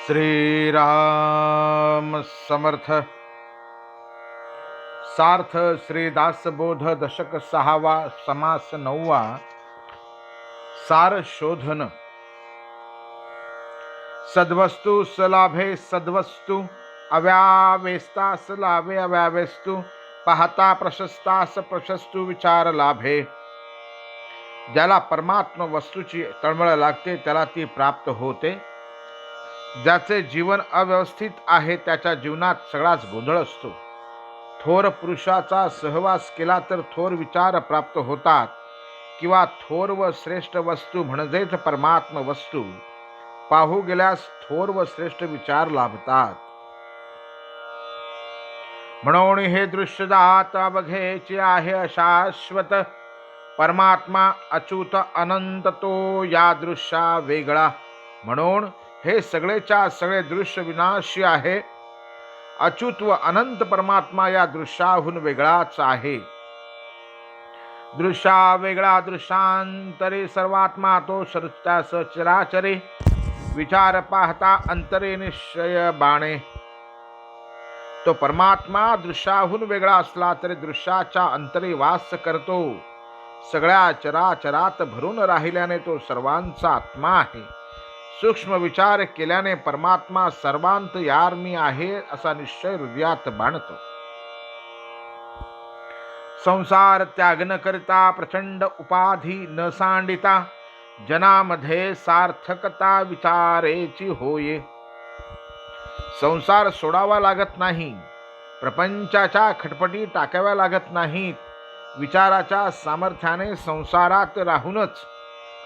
श्रीराम समर्थ। सार्थ श्री दासबोध दशक 6वा समास 9वा सार शोधन। सद्वस्तु सलाभे सद्वस्तु अव्यावेस्तास लाभे अव्यावेस्तु पाहता प्रशस्तास प्रशस्तु विचार लाभे। ज्याला परमात्म वस्तूची तळमळ लागते त्याला ती प्राप्त होते. ज्याचे जीवन अव्यवस्थित आहे त्याच्या जीवनात सगळाच गोंधळ असतो. थोर पुरुषाचा सहवास केला तर थोर विचार प्राप्त होतात किंवा थोर व श्रेष्ठ वस्तू म्हणजेच परमात्म वस्तू पाहू गेल्यास थोर व श्रेष्ठ विचार लाभतात. म्हणून हे दृश्य जात अवघेचे आहे अशाश्वत. परमात्मा अच्युत अनंत तो या दृश्या वेगळा. म्हणून हे सगळेच्या सगळे दृश्य विनाशी आहे. अच्युत व अनंत परमात्मा या दृश्याहून वेगळाच आहे. दृश्या वेगळा दृश्यांतरे सर्वात्मा तो सर्वस्यास चराचरे. विचार पाहता अंतरे निश्चय बाणे. तो परमात्मा दृश्याहून वेगळा असला तरी दृश्याच्या अंतरे वास करतो. सगळ्या चराचरात भरून राहिल्याने तो सर्वांचा आत्मा आहे. सूक्ष्म विचार केल्याने परमात्मा सर्वांत यार्मी आहे असा निश्चय हृदयात बाणतो. संसार त्याग न करता प्रचंड उपाधी न सांडिता जनामध्ये सार्थकता विचारेची होय. संसार सोडावा लागत नाही. प्रपंचाच्या खटपटी टाकाव्या लागत नाहीत. विचाराच्या सामर्थ्याने संसारात राहूनच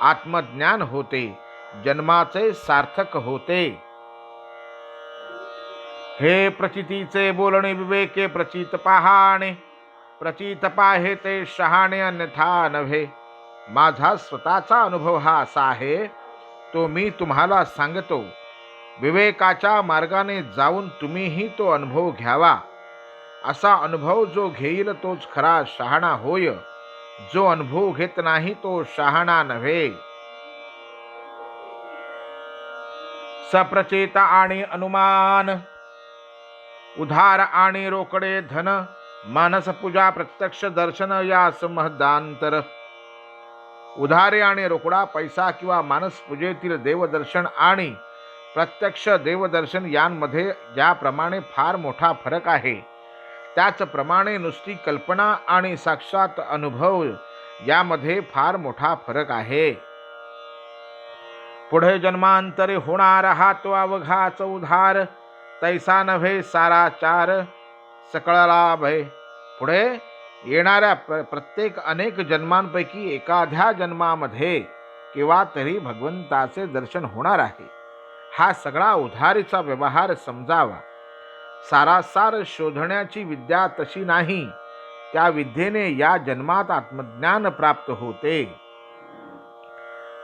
आत्मज्ञान होते. जन्माचे सार्थक होते. हे प्रचितीचे बोलणे विवेके प्रचित पाहाणे. प्रचित पाहे ते शहाणे अन्यथा नव्हे. माझा स्वतःचा अनुभव हा असा आहे तो मी तुम्हाला सांगतो. विवेकाच्या मार्गाने जाऊन तुम्हीही तो अनुभव घ्यावा. असा अनुभव जो घेईल तोच खरा शहाणा होय. जो अनुभव घेत नाही तो शहाणा नव्हे. सप्रचेत आणि अनुमान उधार आणि रोकडे धन मानस पूजा प्रत्यक्ष दर्शन यास महदांतर. उधारे आणि रोकडा पैसा किंवा मानस पूजेतील देवदर्शन आणि प्रत्यक्ष देवदर्शन यांमध्ये ज्याप्रमाणे फार मोठा फरक आहे त्याचप्रमाणे नुसती कल्पना आणि साक्षात अनुभव यामध्ये फार मोठा फरक आहे. पुढे जन्मांतरे होणार हा तो अवघाच उधार तैसा नव्हे साराचार सकळ लाभ आहे. पुढे येणाऱ्या प्रत्येक अनेक जन्मांपैकी एखाद्या जन्मामध्ये किंवा तरी भगवंताचे दर्शन होणार आहे. हा सगळा उधारीचा व्यवहार समजावा. सारासार शोधण्याची विद्या तशी नाही. त्या विद्येने या जन्मात आत्मज्ञान प्राप्त होते.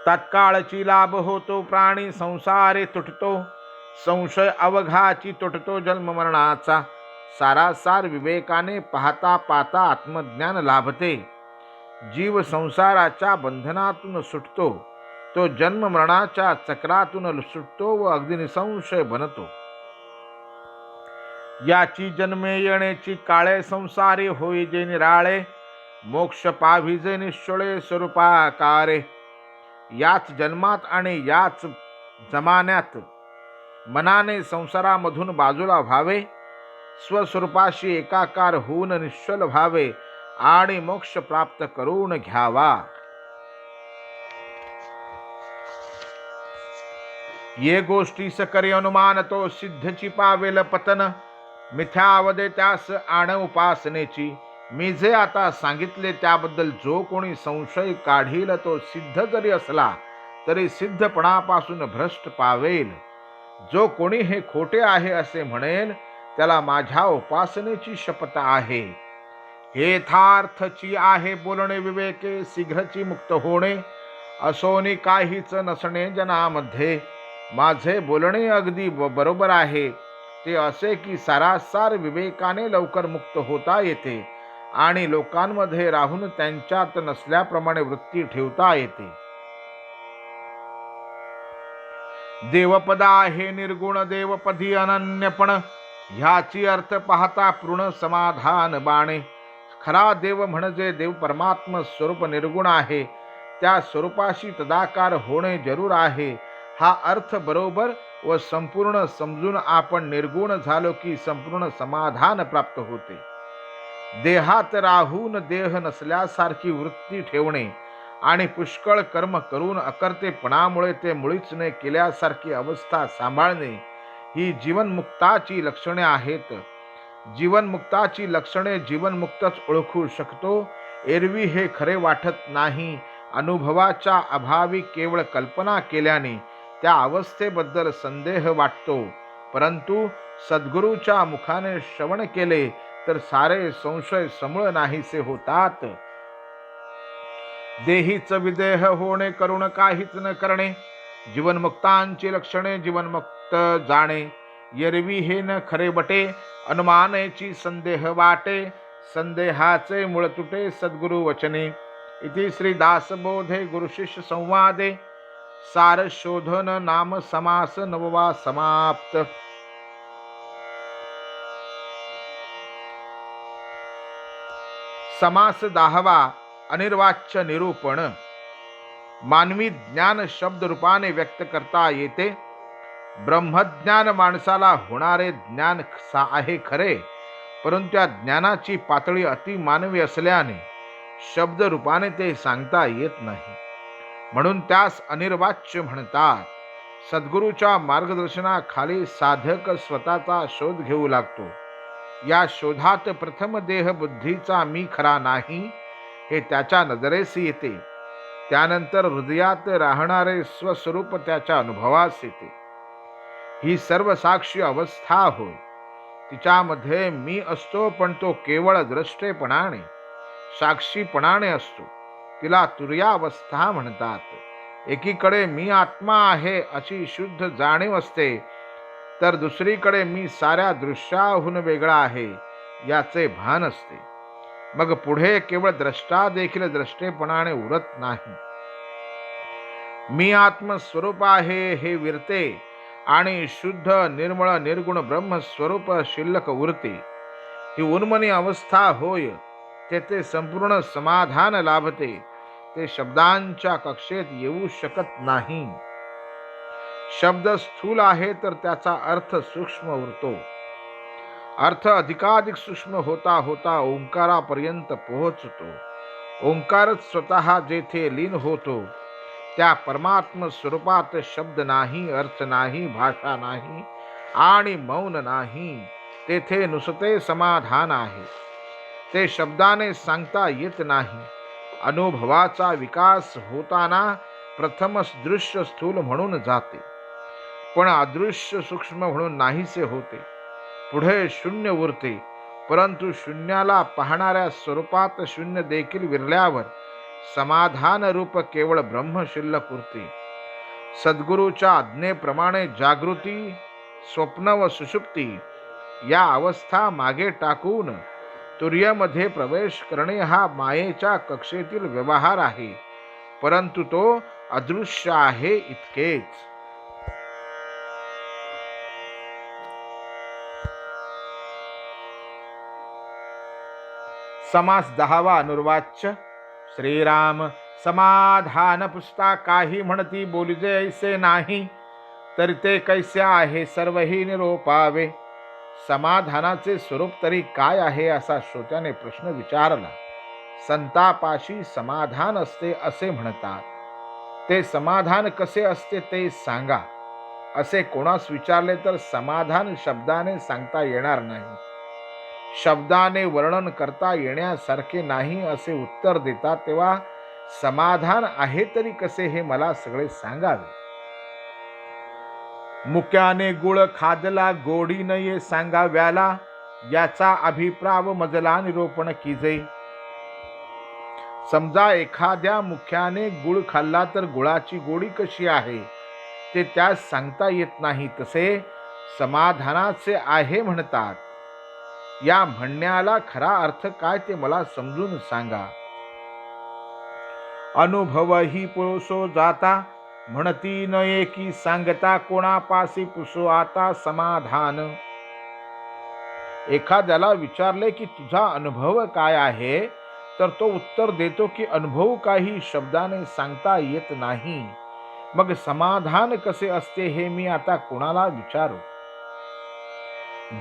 तत्काळची लाभ होतो प्राणी संसारे तुटतो. संशय अवघाची तुटतो जन्म मरणाचा. सारासार विवेकाने पाहता पाहता आत्मज्ञान लाभते. जीव संसाराच्या बंधनातून सुटतो. तो जन्म मरणाच्या चक्रातून सुटतो व अगदी निसंशय बनतो. याची जन्मे येण्याची काळे संसारी होई जे निराळे. मोक्ष पाविजे निश्चळे स्वरूपाकारे. याच जन्मात आणि याच जमान्यात मनाने संसारामधून बाजूला व्हावे. स्वस्वरूपाशी एकाकार होऊन निश्चल व्हावे आणि मोक्ष प्राप्त करून घ्यावा. ये गोष्टीस करे अनुमान तो सिद्धची पावेल पतन. मिथ्यावदे त्यास आण उपासनेची. मी जे आता सांगितले त्याबद्दल जो कोणी संशय काढील तो सिद्ध जरी असला तरी सिद्धपणापासून भ्रष्ट पावेल. जो कोणी हे खोटे आहे असे म्हणेल त्याला माझ्या उपासनेची शपथ आहे. हे यथार्थची आहे बोलणे विवेके शीघ्रची मुक्त होणे. असोनी काहीच नसणे जनामध्ये. माझे बोलणे अगदी बरोबर आहे. ते असे की सारासार विवेकाने लवकर मुक्त होता येते आणि लोकांमध्ये राहून त्यांच्यात नसल्याप्रमाणे वृत्ती ठेवता येते. देवपदा आहे निर्गुण देवपदी अनन्यपण, ह्याची अर्थ पाहता पूर्ण समाधान बाणे. खरा देव म्हणजे देव परमात्म स्वरूप निर्गुण आहे, त्या स्वरूपाशी तदाकार होणे जरूर आहे. हा अर्थ बरोबर व संपूर्ण समजून आपण निर्गुण झालो की संपूर्ण समाधान प्राप्त होते. देहात राहून देह नसल्यासारखी वृत्ती ठेवणे आणि पुष्कळ कर्म करून अकर्तेपणामुळे ते मुळीच न केल्यासारखी अवस्था सांभाळणे ही जीवनमुक्ताची लक्षणे आहेत. जीवनमुक्ताची लक्षणे जीवनमुक्तच ओळखू शकतो. एरवी हे खरे वाटत नाही. अनुभवाच्या अभावी केवळ कल्पना केल्याने त्या अवस्थेबद्दल संदेह वाटतो. परंतु सद्गुरूच्या मुखाने श्रवण केले तर सारे संशय समूळ नाहीसे होतात. देहीच विदेह होणे, करुण काहीच न करणे, जीवनमुक्तांची लक्षणे जीवनमुक्त जाणे. एरवी हे न खरे बटे, अनुमानेची संदेह वाटे, संदेहाचे मूळ तुटे सद्गुरु वचने. इति श्री दासबोधे गुरुशिष्य संवादे सार शोधन नाम समास नववा समाप्त. समास 10वा अनिर्वाच्य निरूपण. मानवी ज्ञान शब्द रूपाने व्यक्त करता येते. ब्रह्मज्ञान माणसाला होणारे ज्ञान आहे खरे, परंतु त्या ज्ञानाची पातळी अतिमानवी असल्याने शब्द रूपाने ते सांगता येत नाही, म्हणून त्यास अनिर्वाच्य म्हणतात. सद्गुरूच्या मार्गदर्शनाखाली साधक स्वतःचा शोध घेऊ लागतो. या शोधात प्रथम देह बुद्धीचा मी खरा नाही हे त्याच्या नजरेस येते. त्यानंतर हृदयात राहणारे स्वस्वरूप त्याच्या अनुभवास येते. ही सर्व साक्षी अवस्था होय. तिच्यामध्ये मी असतो, पण तो केवळ द्रष्टेपणाने साक्षीपणाने असतो. तिला तुर्यावस्था म्हणतात. एकीकडे मी आत्मा आहे अशी शुद्ध जाणीव असते, तर दुसरीकडे मी साऱ्या दृश्याहून वेगळा आहे याचे भान असते. मग पुढे केवळ द्रष्टा देखील द्रष्टेपणाने उरत नाही. मी आत्मस्वरूप आहे हे विरते आणि शुद्ध निर्मळ निर्गुण ब्रह्मस्वरूप शिल्लक उरते. ही उन्मनी अवस्था होय. तेथे संपूर्ण समाधान लाभते. ते शब्दांच्या कक्षेत येऊ शकत नाही. शब्द स्थूल आहे तर त्याचा अर्थ सूक्ष्म उरतो. अर्थ अधिकाधिक सूक्ष्म होता होता ओंकारापर्यंत पोहोचतो. ओंकारच स्वतः जेथे लीन होतो त्या परमात्म स्वरूपात शब्द नाही, अर्थ नाही, भाषा नाही आणि मौन नाही. तेथे नुसते समाधान आहे. ते शब्दाने सांगता येत नाही. अनुभवाचा विकास होताना प्रथमच दृश्य स्थूल म्हणून जाते, पण अदृश्य सूक्ष्म म्हणून नाहीसे होते. पुढे शून्य उरते, परंतु शून्याला पाहणाऱ्या स्वरूपात शून्य देखील विरल्यावर समाधान रूप केवळ ब्रह्म शिल्लक उरते. सद्गुरूच्या आज्ञेप्रमाणे जागृती, स्वप्न व सुषुप्ती या अवस्था मागे टाकून तुर्यमध्ये प्रवेश करणे हा मायेच्या कक्षेतील व्यवहार आहे, परंतु तो अदृश्य आहे इतकेच. समास 10वा अनुर्वाच्य. श्रीराम समाधान पुसता काही म्हणती बोलिजे ऐसे नाही, तरी ते कैसे आहे सर्वही निरोपावे. समाधानाचे स्वरूप तरी काय आहे असा श्रोत्याने प्रश्न विचारला. संतापाशी समाधान असते असे म्हणतात. ते समाधान कसे असते ते सांगा असे कोणास विचारले तर समाधान शब्दाने सांगता येणार नाही, शब्दाने वर्णन करता येण्यासारखे नाही असे उत्तर देतात. तेव्हा समाधान आहे तरी कसे हे मला सगळे सांगावे. मुक्याने गुळ खादला गोडी न ये सांगाव्याला, याचा अभिप्राव मजला निरोपण कीजे. समजा एखाद्या मुख्याने गुळ खाल्ला तर गुळाची गोडी कशी आहे ते त्यास सांगता येत नाही, तसे समाधानाचे आहे म्हणतात. या म्हणण्याला खरा अर्थ काय ते मला समजून सांगा. अनुभव ही पुळसो जाता म्हणती नये की सांगता कोणापासी पुसो आता समाधान. एखाद्याला विचारले की तुझा अनुभव काय आहे, तर तो उत्तर देतो की अनुभव काही शब्दाने सांगता येत नाही. मग समाधान कसे असते हे मी आता कोणाला विचारू.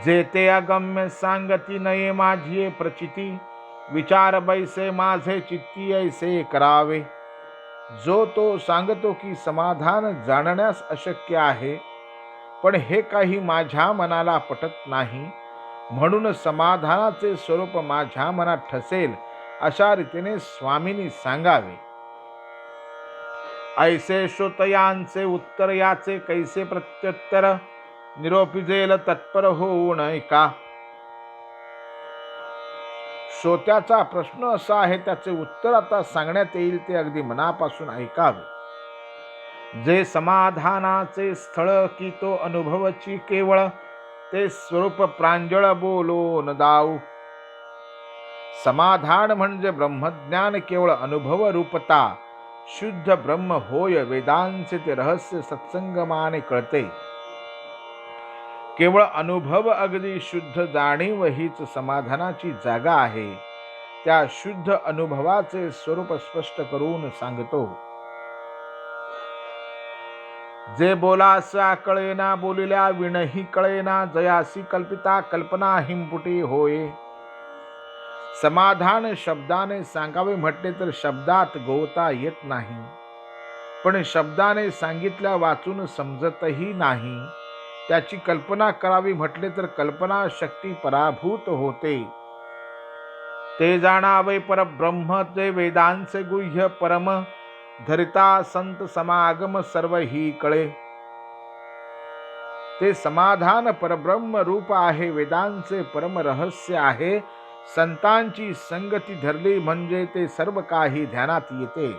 जे ते अगम्य सांगती नये माझी प्रचिती, विचार बैसे माझे चित्ती ऐसे करावे. जो तो सांगतो की समाधान जाणण्यास अशक्य आहे, पण हे काही माझ्या मनाला पटत नाही, म्हणून समाधानाचे स्वरूप माझ्या मनात ठसेल अशा रीतीने स्वामींनी सांगावे. ऐसे श्रोतयांचे उत्तर याचे कैसे प्रत्युत्तर, निरोपिजेल तत्पर होऊन ऐका. श्रोत्याचा प्रश्न असा आहे, त्याचे उत्तर आता सांगण्यात येईल, ते अगदी मनापासून ऐकावे. जे समाधानाचे स्थळ की तो अनुभवची केवळ, ते स्वरूप प्रांजळ बोलून दाऊ. समाधान म्हणजे ब्रह्मज्ञान, केवळ अनुभव रूपता शुद्ध ब्रह्म होय. वेदांचे ते रहस्य सत्संगमाने कळते. केवळ अनुभव अगदी शुद्ध जाणीव हीच समाधानाची जागा आहे. त्या शुद्ध अनुभवाचे स्वरूप स्पष्ट करून सांगतो. जे बोलास कळेना बोलिल्या विणही कळेना, जयासी कल्पिता कल्पना हिंपुटी होय. समाधान शब्दाने सांगावे म्हटले तर शब्दात गोवता येत नाही, पण शब्दाने सांगितल्या वाचून समजतही नाही. त्याची कल्पना करावी म्हटले तर कल्पना शक्ती पराभूत होते. ते जाणावे परब्रह्म ते वेदांचे गुह्य परम, धरिता संत समागम सर्व ही कळे. ते समाधान परब्रह्म रूप आहे, वेदांचे परम रहस्य आहे. संतांची संगती धरली म्हणजे ते सर्व काही ध्यानात येते.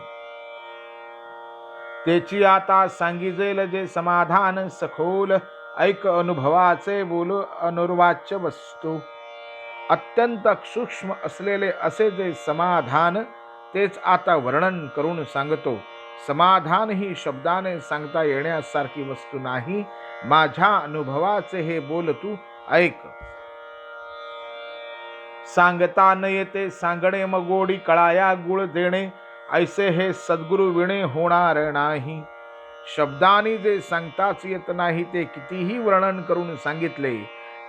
तेची आता सांगिजेल जे समाधान सखोल, ऐक अनुभवाचे बोल अनुर्वाच्य वस्तू. अत्यंत सूक्ष्म असलेले असे जे समाधान, तेच आता वर्णन करून सांगतो. समाधान ही शब्दाने सांगता येण्यासारखी वस्तू नाही. माझ्या अनुभवाचे हे बोल तू ऐक. सांगता न येते सांगणे, मग गोडी कळाया गुळ देणे, ऐसे हे सद्गुरु विणे होणार नाही. शब्दाने जे सांगताच येत नाही, ते कितीही वर्णन करून सांगितले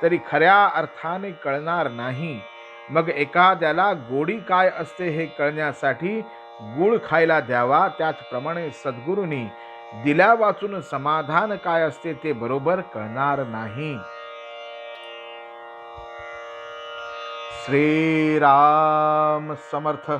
तरी खऱ्या अर्थाने कळणार नाही. मग एखाद्याला गोडी काय असते हे कळण्यासाठी गुळ खायला द्यावा. त्याचप्रमाणे सद्गुरूंनी दिल्या वाचून समाधान काय असते ते बरोबर कळणार नाही. श्रीराम समर्थ.